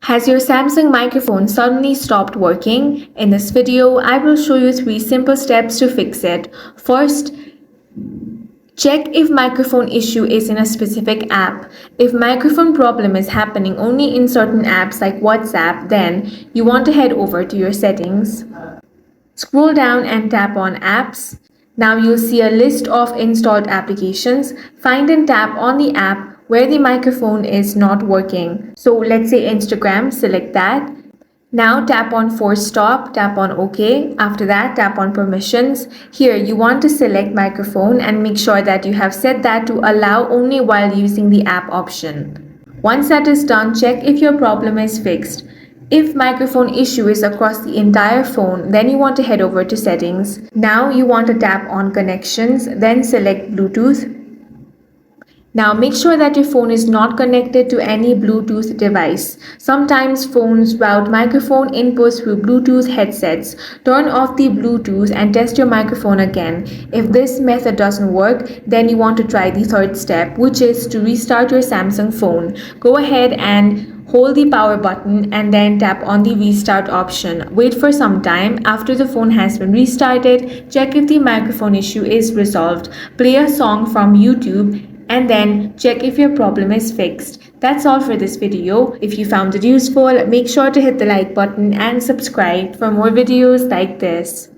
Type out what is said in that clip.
Has your Samsung microphone suddenly stopped working? In this video, I will show you 3 simple steps to fix it. First, check if microphone issue is in a specific app. If microphone problem is happening only in certain apps like WhatsApp, then you want to head over to your settings. Scroll down and tap on apps. Now you'll see a list of installed applications. Find and tap on the app where the microphone is not working. So let's say Instagram, select that. Now tap on force stop, tap on OK. After that, tap on permissions. Here you want to select microphone and make sure that you have set that to allow only while using the app option. Once that is done, check if your problem is fixed. If microphone issue is across the entire phone, then you want to head over to settings. Now you want to tap on connections, then select Bluetooth. Now make sure that your phone is not connected to any Bluetooth device. Sometimes phones route microphone inputs through Bluetooth headsets. Turn off the Bluetooth and test your microphone again. If this method doesn't work, then you want to try the third step, which is to restart your Samsung phone. Go ahead and hold the power button and then tap on the restart option. Wait for some time. After the phone has been restarted, check if the microphone issue is resolved. Play a song from YouTube and then check if your problem is fixed. That's all for this video. If you found it useful, make sure to hit the like button and subscribe for more videos like this.